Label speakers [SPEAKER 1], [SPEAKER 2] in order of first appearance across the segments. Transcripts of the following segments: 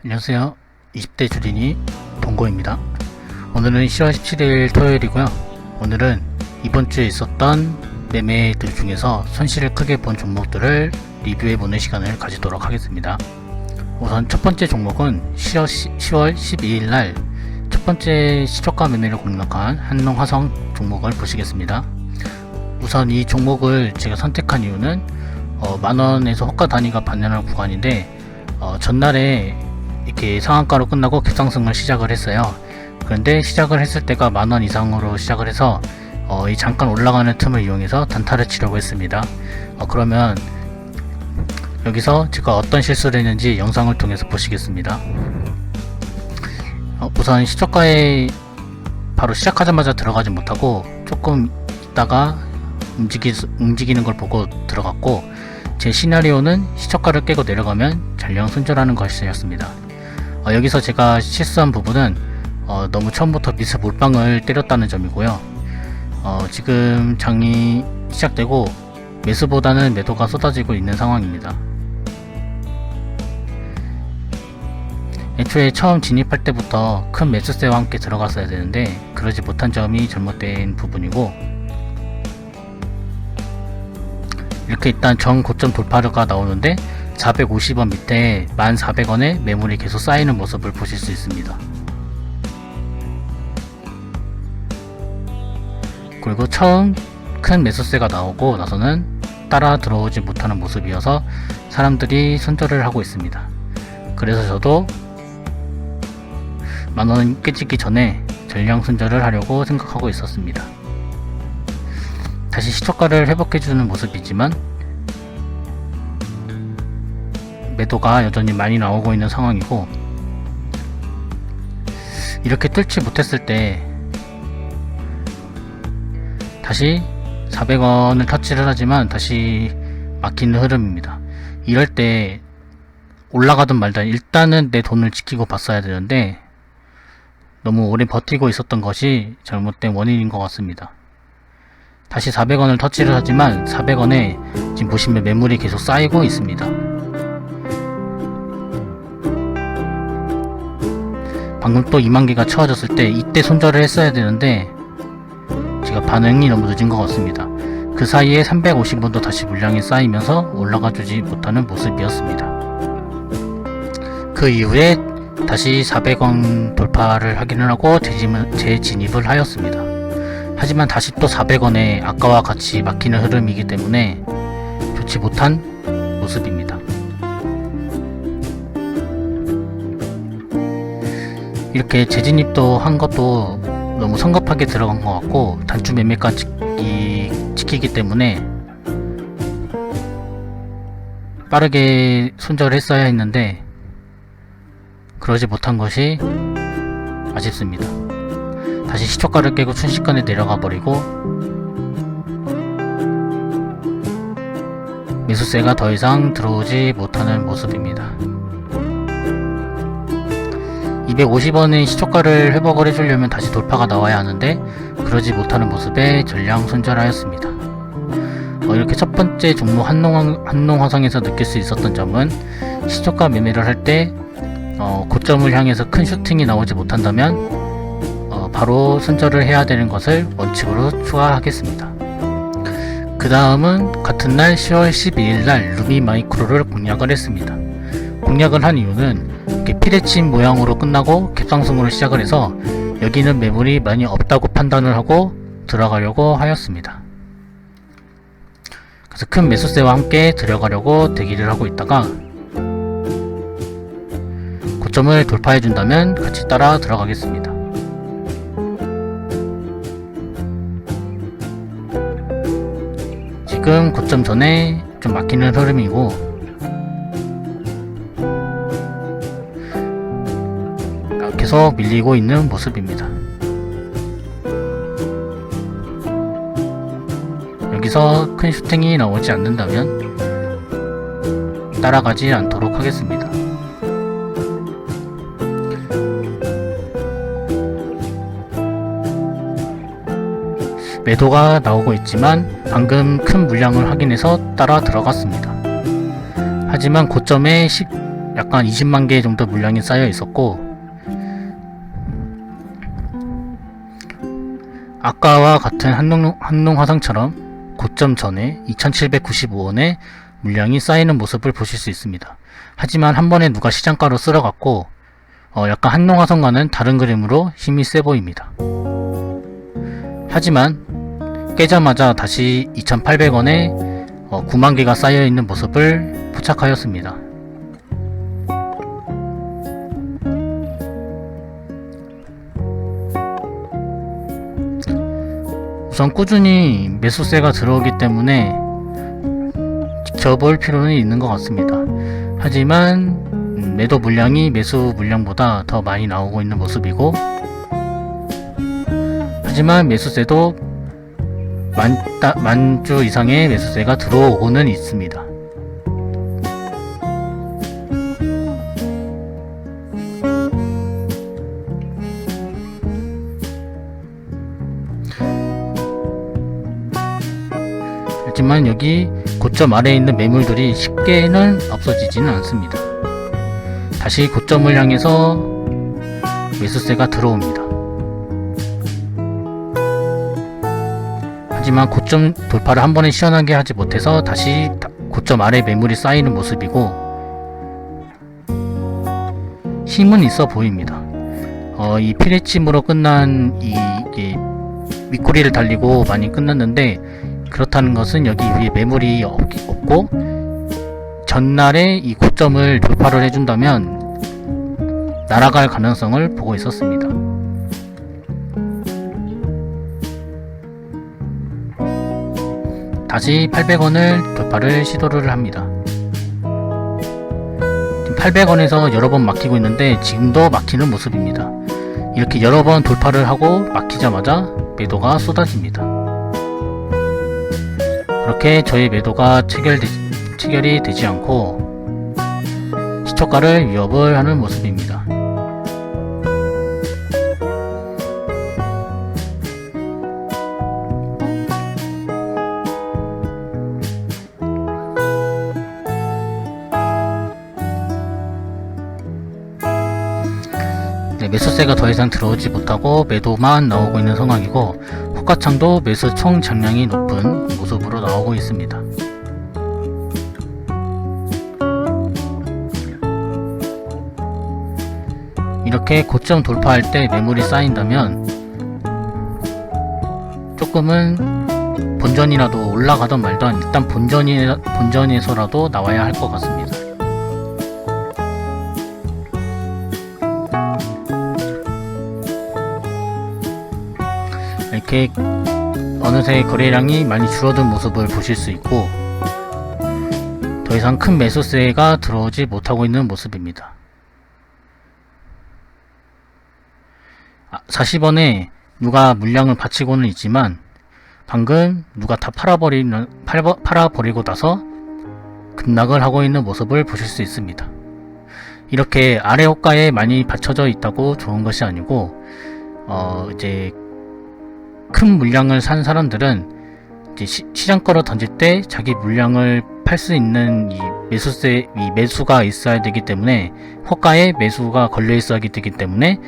[SPEAKER 1] 안녕하세요. 20대 주린이 동고입니다. 오늘은 10월 17일 토요일이고요. 오늘은 이번 주에 있었던 매매들 중에서 손실을 크게 본 종목들을 리뷰해보는 시간을 가지도록 하겠습니다. 우선 첫 번째 종목은 10월 12일 날 첫 번째 시초가 매매를 공략한 한농화성 종목을 보시겠습니다. 우선 이 종목을 제가 선택한 이유는 만원에서 호가 단위가 반영하는 구간인데 전날에 이렇게 상한가로 끝나고 급상승을 시작을 했어요. 그런데 시작을 했을 때가 만원 이상으로 시작을 해서 이 잠깐 올라가는 틈을 이용해서 단타를 치려고 했습니다. 그러면 여기서 제가 어떤 실수를 했는지 영상을 통해서 보시겠습니다. 우선 시초가에 바로 시작하자마자 들어가지 못하고 조금 있다가 움직이는 걸 보고 들어갔고, 제 시나리오는 시초가를 깨고 내려가면 전량 손절하는 것이었습니다. 여기서 제가 실수한 부분은 너무 처음부터 미스 몰빵을 때렸다는 점이고요. 지금 장이 시작되고 매수보다는 매도가 쏟아지고 있는 상황입니다. 애초에 처음 진입할 때부터 큰 매수세와 함께 들어갔어야 되는데 그러지 못한 점이 잘못된 부분이고, 이렇게 일단 전 고점 돌파가 나오는데 450원 밑에 1400원에 매물이 계속 쌓이는 모습을 보실 수 있습니다. 그리고 처음 큰 매수세가 나오고 나서는 따라 들어오지 못하는 모습이어서 사람들이 손절을 하고 있습니다. 그래서 저도 만원 깨지기 전에 전량 손절을 하려고 생각하고 있었습니다. 다시 시초가를 회복해주는 모습이지만 매도가 여전히 많이 나오고 있는 상황이고, 이렇게 뚫지 못했을 때 다시 400원을 터치를 하지만 다시 막히는 흐름입니다. 이럴 때 올라가든 말든 일단은 내 돈을 지키고 봤어야 되는데 너무 오래 버티고 있었던 것이 잘못된 원인인 것 같습니다. 다시 400원을 터치를 하지만 400원에 지금 보시면 매물이 계속 쌓이고 있습니다. 방금 또 2만개가 채워졌을 때 이때 손절을 했어야 되는데 제가 반응이 너무 늦은 것 같습니다. 그 사이에 350원도 다시 물량이 쌓이면서 올라가 주지 못하는 모습이었습니다. 그 이후에 다시 400원 돌파를 확인을 하고 재진입을 하였습니다. 하지만 다시 또 400원에 아까와 같이 막히는 흐름이기 때문에 좋지 못한 모습입니다. 이렇게 재진입도 한 것도 너무 성급하게 들어간 것 같고 단주 매매가 지키기 때문에 빠르게 손절을 했어야 했는데 그러지 못한 것이 아쉽습니다. 다시 시초가를 깨고 순식간에 내려가 버리고 매수세가 더 이상 들어오지 못하는 모습입니다. 250원의 시초가를 회복을 해주려면 다시 돌파가 나와야 하는데 그러지 못하는 모습에 전량 손절하였습니다. 이렇게 첫 번째 종목 한농화성에서 느낄 수 있었던 점은 시초가 매매를 할 때 고점을 향해서 큰 슈팅이 나오지 못한다면 바로 손절을 해야 되는 것을 원칙으로 추가하겠습니다. 그 다음은 같은 날 10월 12일 날 루미마이크로를 공략을 했습니다. 공략을 한 이유는 이렇게 피레침 모양으로 끝나고 갭상승으로 시작을 해서 여기는 매물이 많이 없다고 판단을 하고 들어가려고 하였습니다. 그래서 큰 매수세와 함께 들어가려고 대기를 하고 있다가 고점을 돌파해 준다면 같이 따라 들어가겠습니다. 지금 고점 전에 좀 막히는 흐름이고 계속 밀리고 있는 모습입니다. 여기서 큰 슈팅이 나오지 않는다면 따라가지 않도록 하겠습니다. 매도가 나오고 있지만 방금 큰 물량을 확인해서 따라 들어갔습니다. 하지만 고점에 약간 20만 개 정도 물량이 쌓여 있었고, 아까와 같은 한농화성처럼 고점 전에 2795원에 물량이 쌓이는 모습을 보실 수 있습니다. 하지만 한 번에 누가 시장가로 쓸어갔고 약간 한농화성과는 다른 그림으로 힘이 세 보입니다. 하지만 깨자마자 다시 2800원에 9만 개가 쌓여 있는 모습을 포착하였습니다. 우선 꾸준히 매수세가 들어오기 때문에 지켜볼 필요는 있는 것 같습니다. 하지만 매도 물량이 매수 물량보다 더 많이 나오고 있는 모습이고, 하지만 매수세도 만주 이상의 매수세가 들어오고는 있습니다. 하지만 여기 고점 아래에 있는 매물들이 쉽게는 없어지지는 않습니다. 다시 고점을 향해서 매수세가 들어옵니다. 하지만 고점 돌파를 한 번에 시원하게 하지 못해서 다시 고점 아래 매물이 쌓이는 모습이고, 힘은 있어 보입니다. 이 피레침으로 끝난 이게 윗꼬리를 달리고 많이 끝났는데, 그렇다는 것은 여기 위에 매물이 없고 전날에 이 고점을 돌파를 해준다면 날아갈 가능성을 보고 있었습니다. 다시 800원을 돌파를 시도를 합니다. 800원에서 여러 번 막히고 있는데 지금도 막히는 모습입니다. 이렇게 여러 번 돌파를 하고 막히자마자 매도가 쏟아집니다. 그렇게 저의 매도가 체결이 되지 않고 시초가를 위협을 하는 모습입니다. 매수세가 더 이상 들어오지 못하고 매도만 나오고 있는 상황이고, 호가창도 매수 총 장량이 높은 모습으로 나오고 있습니다. 이렇게 고점 돌파할 때 매물이 쌓인다면 조금은 본전이라도 올라가던 말던 일단 본전에서라도 나와야 할 것 같습니다. 이렇게 어느새 거래량이 많이 줄어든 모습을 보실 수 있고, 더 이상 큰 매수세가 들어오지 못하고 있는 모습입니다. 40원에 누가 물량을 바치고는 있지만 방금 누가 다 팔아버리고 나서 급락을 하고 있는 모습을 보실 수 있습니다. 이렇게 아래 호가에 많이 받쳐져 있다고 좋은 것이 아니고, 이제 큰 물량을 산 사람들은 이제 시장가로 던질 때 자기 물량을 팔 수 있는 이 매수가 있어야 되기 때문에, 호가에 매수가 걸려 있어야 되기 때문에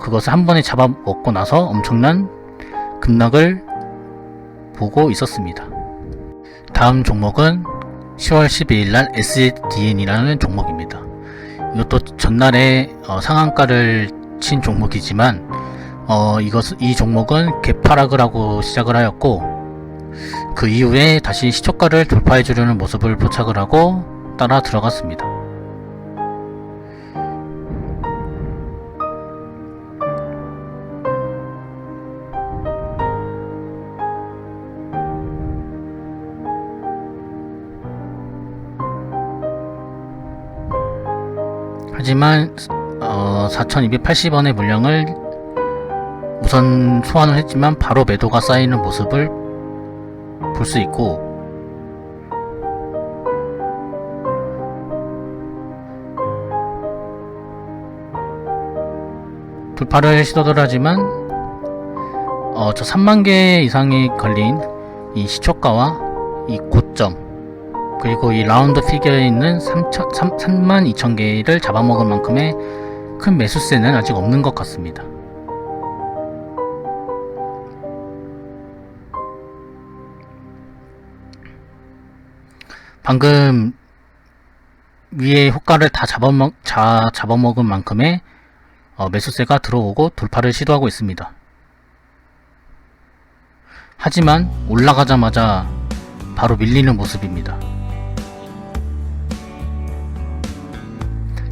[SPEAKER 1] 그것을 한 번에 잡아먹고 나서 엄청난 급락을 보고 있었습니다. 다음 종목은 10월 12일날 SDN이라는 종목입니다. 이것도 전날에 상한가를 친 종목이지만 이 종목은 개파락을 하고 시작을 하였고, 그 이후에 다시 시초가를 돌파해 주려는 모습을 포착을 하고 따라 들어갔습니다. 하지만 4280원의 물량을 우선 소환을 했지만 바로 매도가 쌓이는 모습을 볼 수 있고, 돌파를 시도를 하지만 저 3만 개 이상이 걸린 이 시초가와 이 고점 그리고 이 라운드 피겨에 있는 32,000개를 잡아먹을 만큼의 큰 매수세는 아직 없는 것 같습니다. 방금 위에 호가를 다 잡아먹은 만큼의 매수세가 들어오고 돌파를 시도하고 있습니다. 하지만 올라가자마자 바로 밀리는 모습입니다.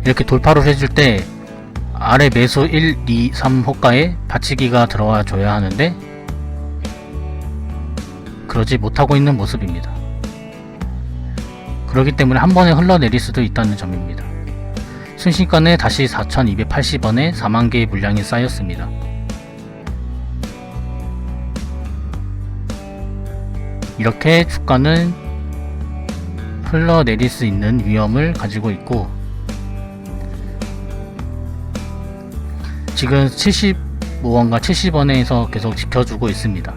[SPEAKER 1] 이렇게 돌파를 해줄 때 아래 매수 1, 2, 3 호가에 받치기가 들어와 줘야 하는데 그러지 못하고 있는 모습입니다. 그렇기 때문에 한 번에 흘러내릴 수도 있다는 점입니다. 순식간에 다시 4,280원에 40,000개의 물량이 쌓였습니다. 이렇게 주가는 흘러내릴 수 있는 위험을 가지고 있고, 지금 75원과 70원에서 계속 지켜주고 있습니다.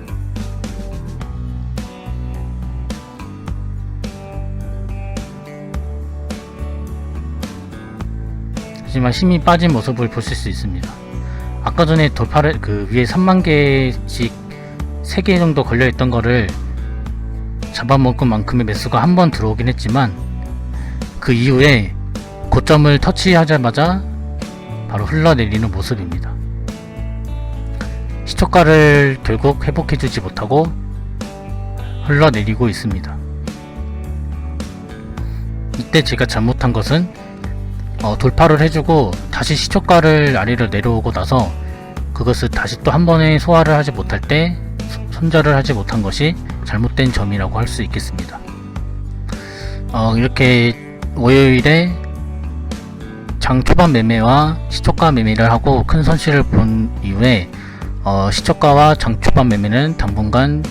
[SPEAKER 1] 하지만 힘이 빠진 모습을 보실 수 있습니다. 아까 전에 돌파를 위에 30,000개씩 3개 정도 걸려있던 거를 잡아먹은 만큼의 매수가 한 번 들어오긴 했지만 그 이후에 고점을 터치하자마자 바로 흘러내리는 모습입니다. 시초가를 결국 회복해주지 못하고 흘러내리고 있습니다. 이때 제가 잘못한 것은 돌파를 해주고 다시 시초가를 아래로 내려오고 나서 그것을 다시 또 한 번에 소화를 하지 못할 때 손절을 하지 못한 것이 잘못된 점이라고 할 수 있겠습니다. 이렇게 월요일에 장 초반 매매와 시초가 매매를 하고 큰 손실을 본 이후에 시초가와 장 초반 매매는 당분간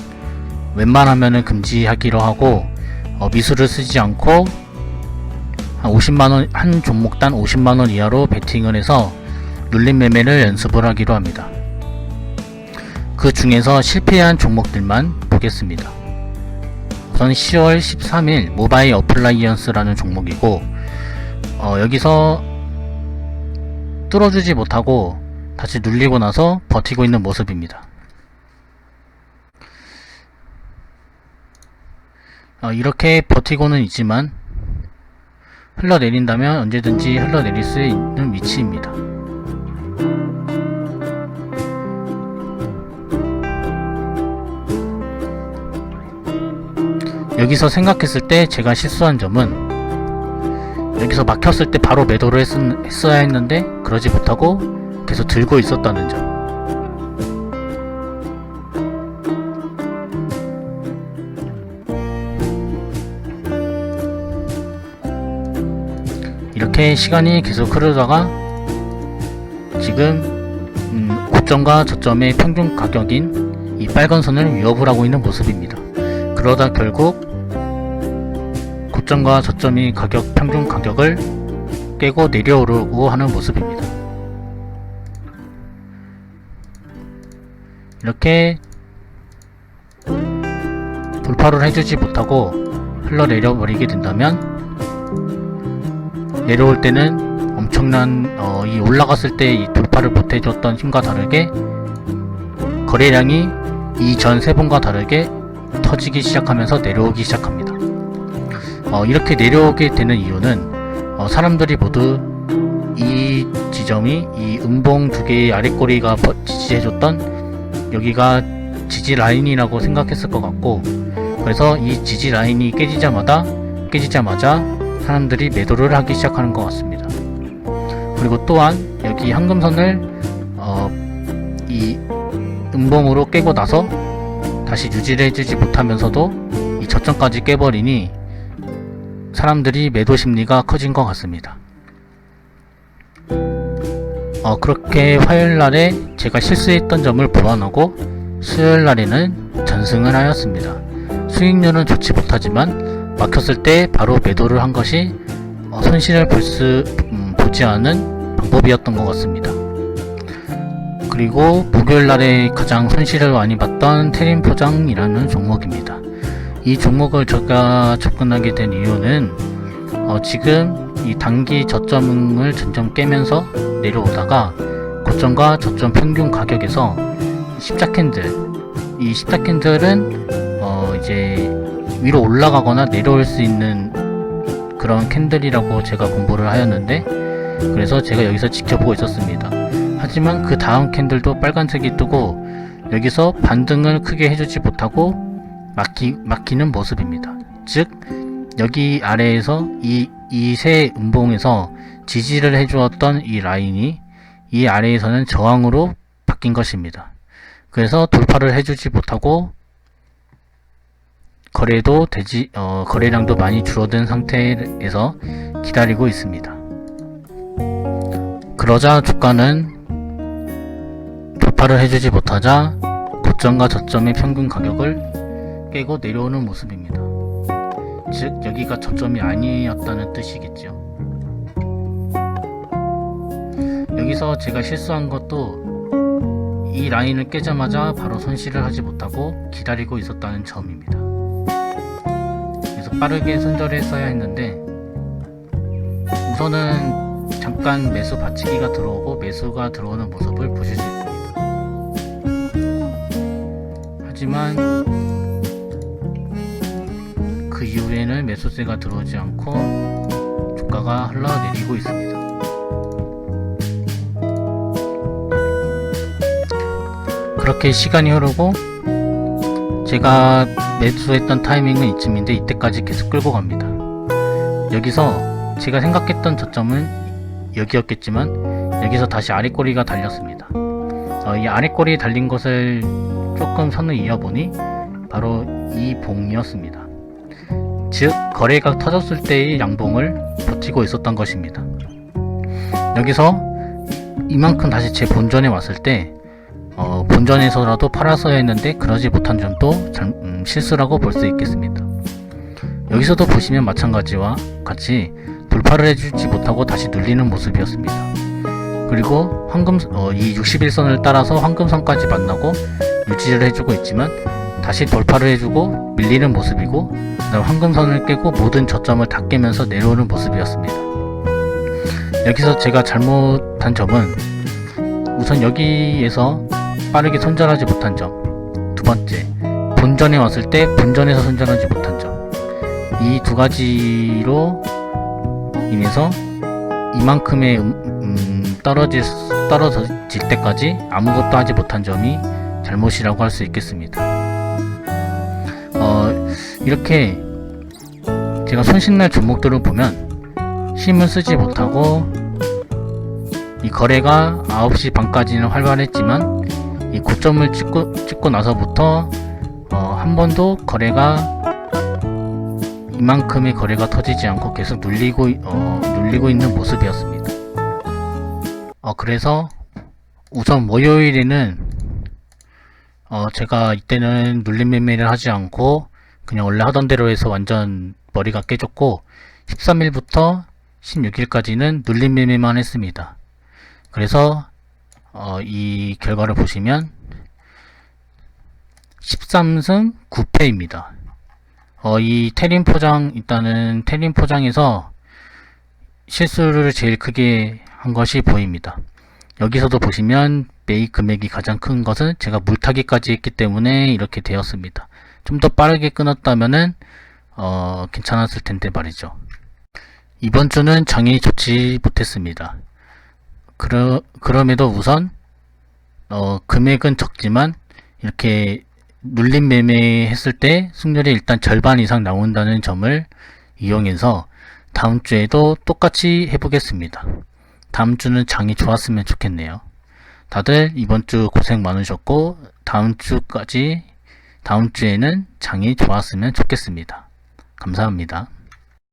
[SPEAKER 1] 웬만하면은 금지하기로 하고 미수를 쓰지 않고 한 50만원, 한 종목당 50만원 이하로 베팅을 해서 눌림 매매를 연습을 하기로 합니다. 그 중에서 실패한 종목들만 보겠습니다. 우선 10월 13일 모바일 어플라이언스라는 종목이고, 여기서 뚫어주지 못하고 다시 눌리고 나서 버티고 있는 모습입니다. 이렇게 버티고는 있지만 흘러내린다면 언제든지 흘러내릴 수 있는 위치입니다. 여기서 생각했을 때 제가 실수한 점은 여기서 막혔을 때 바로 매도를 했어야 했는데 그러지 못하고 계속 들고 있었다는 점. 이렇게 시간이 계속 흐르다가 지금 고점과 저점의 평균 가격인 이 빨간 선을 위협을 하고 있는 모습입니다. 그러다 결국 고점과 저점이 평균 가격을 깨고 내려오려고 하는 모습입니다. 이렇게 돌파를 해주지 못하고 흘러내려 버리게 된다면 내려올 때는 엄청난 이 올라갔을 때 이 돌파를 못해줬던 힘과 다르게 거래량이 이전 세 번과 다르게 터지기 시작하면서 내려오기 시작합니다. 이렇게 내려오게 되는 이유는 사람들이 모두 이 지점이 이 음봉 두 개의 아랫꼬리가 지지해줬던 여기가 지지 라인이라고 생각했을 것 같고, 그래서 이 지지 라인이 깨지자마자 사람들이 매도를 하기 시작하는 것 같습니다. 그리고 또한 여기 황금선을 이 음봉으로 깨고 나서 다시 유지를 해주지 못하면서도 이 저점까지 깨버리니 사람들이 매도 심리가 커진 것 같습니다. 그렇게 화요일날에 제가 실수했던 점을 보완하고 수요일날에는 전승을 하였습니다. 수익률은 좋지 못하지만 막혔을 때 바로 매도를 한 것이 손실을 보지 않은 방법이었던 것 같습니다. 그리고 목요일날에 가장 손실을 많이 봤던 테린포장이라는 종목입니다. 이 종목을 제가 접근하게 된 이유는 지금 이 단기 저점을 점점 깨면서 내려오다가 고점과 저점 평균 가격에서 십자 캔들, 이 십자 캔들은 이제 위로 올라가거나 내려올 수 있는 그런 캔들이라고 제가 공부를 하였는데, 그래서 제가 여기서 지켜보고 있었습니다. 하지만 그 다음 캔들도 빨간색이 뜨고 여기서 반등을 크게 해주지 못하고 막히는 모습입니다. 즉 여기 아래에서 이 세 음봉에서 지지를 해주었던 이 라인이 이 아래에서는 저항으로 바뀐 것입니다. 그래서 돌파를 해주지 못하고 거래량도 많이 줄어든 상태에서 기다리고 있습니다. 그러자 주가는 돌파를 해주지 못하자 고점과 저점의 평균 가격을 깨고 내려오는 모습입니다. 즉 여기가 저점이 아니었다는 뜻이겠죠. 여기서 제가 실수한 것도 이 라인을 깨자마자 바로 손실을 하지 못하고 기다리고 있었다는 점입니다. 그래서 빠르게 손절했어야 했는데, 우선은 잠깐 매수 받치기가 들어오고 매수가 들어오는 모습을 보실 수 있습니다. 하지만 그 이후에는 매수세가 들어오지 않고 주가가 흘러내리고 있습니다. 그렇게 시간이 흐르고 제가 매수했던 타이밍은 이쯤인데 이때까지 계속 끌고 갑니다. 여기서 제가 생각했던 저점은 여기였겠지만 여기서 다시 아랫꼬리가 달렸습니다. 이 아랫꼬리에 달린 것을 조금 선을 이어보니 바로 이 봉이었습니다. 즉 거래가 터졌을 때의 양봉을 버티고 있었던 것입니다. 여기서 이만큼 다시 제 본전에 왔을 때 본전에서라도 팔았어야 했는데 그러지 못한 점도 실수라고 볼 수 있겠습니다. 여기서도 보시면 마찬가지와 같이 돌파를 해주지 못하고 다시 눌리는 모습이었습니다. 그리고 이 61선을 따라서 황금선까지 만나고 유지를 해주고 있지만 다시 돌파를 해주고 밀리는 모습이고, 그다음 황금선을 깨고 모든 저점을 다 깨면서 내려오는 모습이었습니다. 여기서 제가 잘못한 점은 우선 여기에서 빠르게 손절하지 못한 점, 두 번째 본전에 왔을 때 본전에서 손절하지 못한 점, 이 두 가지로 인해서 이만큼의 떨어질 때까지 아무것도 하지 못한 점이 잘못이라고 할 수 있겠습니다. 이렇게 제가 손실날 종목들을 보면 힘을 쓰지 못하고 이 거래가 9시 반까지는 활발했지만 이 고점을 찍고 나서부터 한 번도 이만큼의 거래가 터지지 않고 계속 눌리고 있는 모습이었습니다. 그래서 우선 월요일에는 제가 이때는 눌림 매매를 하지 않고 그냥 원래 하던 대로 해서 완전 머리가 깨졌고, 13일부터 16일까지는 눌림 매매만 했습니다. 그래서 이 결과를 보시면 13승 9패입니다. 이 테린 포장에서 실수를 제일 크게 한 것이 보입니다. 여기서도 보시면 매입 금액이 가장 큰 것은 제가 물타기까지 했기 때문에 이렇게 되었습니다. 좀 더 빠르게 끊었다면은 괜찮았을 텐데 말이죠. 이번 주는 장이 좋지 못했습니다. 그럼에도 우선 금액은 적지만 이렇게 눌림 매매 했을 때 승률이 일단 절반 이상 나온다는 점을 이용해서 다음 주에도 똑같이 해보겠습니다. 다음 주는 장이 좋았으면 좋겠네요. 다들 이번 주 고생 많으셨고 다음 주에는 장이 좋았으면 좋겠습니다. 감사합니다.